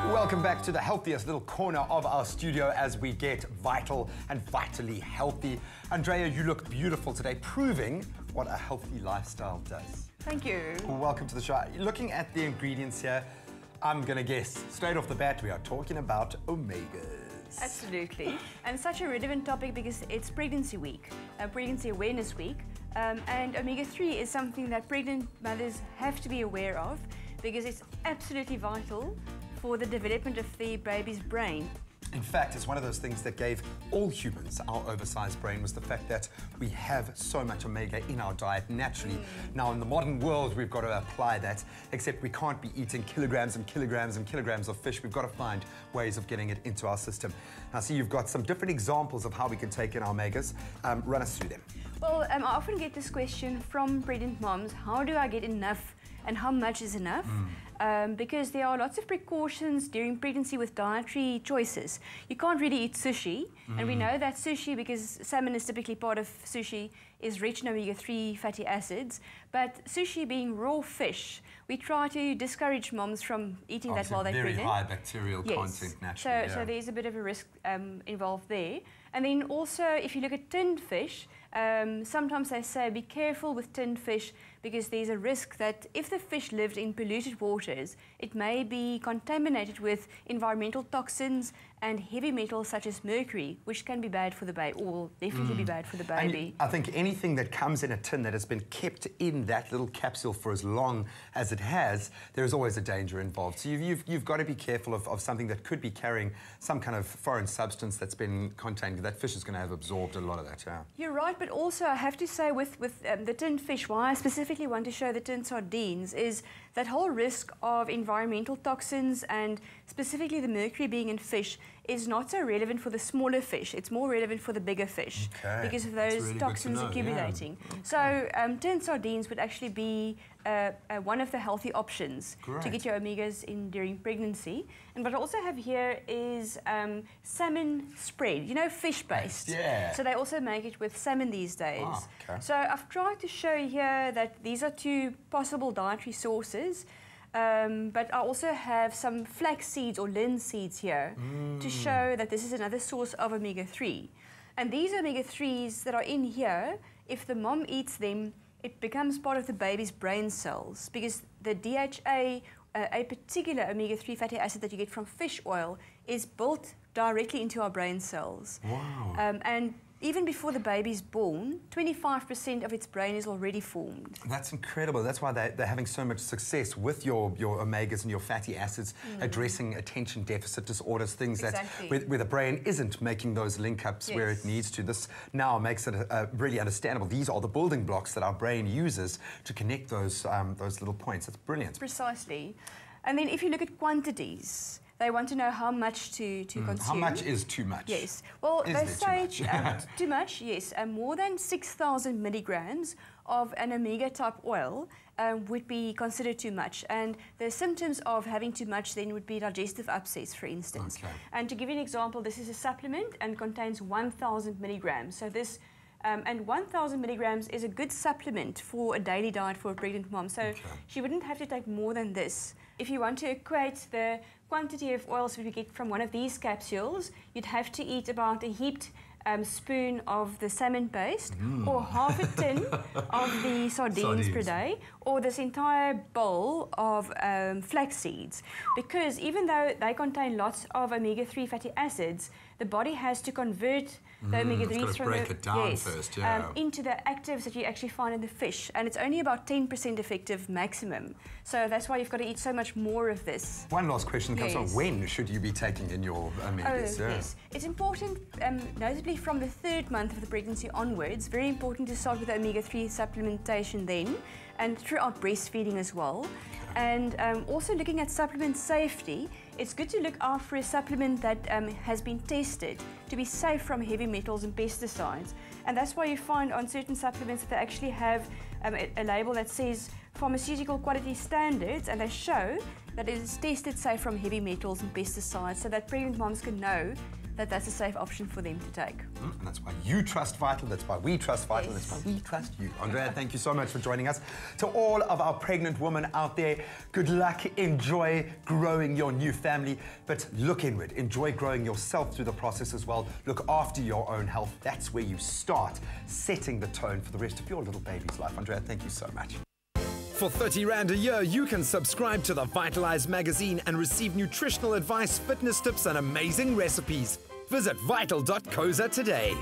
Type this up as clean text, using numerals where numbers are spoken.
Welcome back to the healthiest little corner of our studio as we get vital and vitally healthy. Andrea, you look beautiful today, proving what a healthy lifestyle does. Thank you. Welcome to the show. Looking at the ingredients here, I'm going to guess straight off the bat we are talking about omegas. Absolutely. And such a relevant topic because it's Pregnancy Week, Pregnancy Awareness Week. And omega-3 is something that pregnant mothers have to be aware of because it's absolutely vital for the development of the baby's brain. In fact, it's one of those things that gave all humans our oversized brain was the fact that we have so much omega in our diet naturally. Now, in the modern world, we've got to apply that, except we can't be eating kilograms and kilograms and kilograms of fish. We've got to find ways of getting it into our system. Now, see, you've got some different examples of how we can take in our omegas. Run us through them. Well, I often get this question from pregnant moms, how do I get enough and how much is enough? Because there are lots of precautions during pregnancy with dietary choices. You can't really eat sushi, and we know that sushi, because salmon is typically part of sushi, is rich in omega-3 fatty acids. But sushi being raw fish, we try to discourage moms from eating that while they're pregnant. Very high bacterial content naturally. So there's a bit of a risk involved there. And then also, if you look at tinned fish, sometimes they say be careful with tinned fish because there's a risk that if the fish lived in polluted waters, it may be contaminated with environmental toxins and heavy metals such as mercury, which can be bad for the baby, or will definitely be bad for the baby. And I think anything that comes in a tin that has been kept in that little capsule for as long as it has, there's always a danger involved. So you've got to be careful of something that could be carrying some kind of foreign substance that's been contained. That fish is going to have absorbed a lot of that, yeah. You're right, but also I have to say with the tinned fish, why I specifically want to show the tinned sardines is that whole risk of environmental toxins and specifically the mercury being in fish is not so relevant for the smaller fish. It's more relevant for the bigger fish because of those really toxins accumulating. So tinned sardines would actually be one of the healthy options to get your omegas in during pregnancy. And what I also have here is salmon spread, you know, fish paste. Yeah. So they also make it with salmon these days. Oh, okay. So I've tried to show you here that these are two possible dietary sources. But I also have some flax seeds or linseeds here to show that this is another source of omega-3. And these omega-3s that are in here, if the mom eats them, it becomes part of the baby's brain cells because the DHA, a particular omega-3 fatty acid that you get from fish oil, is built directly into our brain cells. Wow. And even before the baby's born, 25% of its brain is already formed. That's incredible. That's why they're having so much success with your omegas and your fatty acids, addressing attention deficit disorders, things that where the brain isn't making those link-ups where it needs to. This now makes it really understandable. These are the building blocks that our brain uses to connect those little points. That's brilliant. Precisely. And then if you look at quantities, they want to know how much to consume. How much is too much? Yes. Well, they say too much? Yes. More than 6,000 milligrams of an omega-type oil would be considered too much. And the symptoms of having too much then would be digestive upsets, for instance. Okay. And to give you an example, this is a supplement and contains 1,000 milligrams. So this and 1,000 milligrams is a good supplement for a daily diet for a pregnant mom. So she wouldn't have to take more than this. If you want to equate the quantity of oils we get from one of these capsules, you'd have to eat about a heaped spoon of the salmon paste or half a tin of the sardines per day or this entire bowl of flax seeds. Because even though they contain lots of omega-3 fatty acids, the body has to convert the omega-3s from break it down first, into the actives that you actually find in the fish. And it's only about 10% effective maximum. So that's why you've got to eat so much more of this. One last question comes on. When should you be taking in your omegas? Yes. It's important, notably from the 3rd month of the pregnancy onwards, very important to start with the omega-3 supplementation then, and throughout breastfeeding as well. And also looking at supplement safety, it's good to look out for a supplement that has been tested to be safe from heavy metals and pesticides. And that's why you find on certain supplements that they actually have a label that says pharmaceutical quality standards, and they show that it is tested safe from heavy metals and pesticides so that pregnant moms can know that's a safe option for them to take. And that's why you trust Vital, that's why we trust Vital, Yes. that's why we trust you. Andrea, thank you so much for joining us. To all of our pregnant women out there, good luck, enjoy growing your new family, but look inward, enjoy growing yourself through the process as well. Look after your own health. That's where you start setting the tone for the rest of your little baby's life. Andrea, thank you so much. For 30 Rand a year, you can subscribe to the Vitalize magazine and receive nutritional advice, fitness tips, and amazing recipes. Visit vital.co.za today.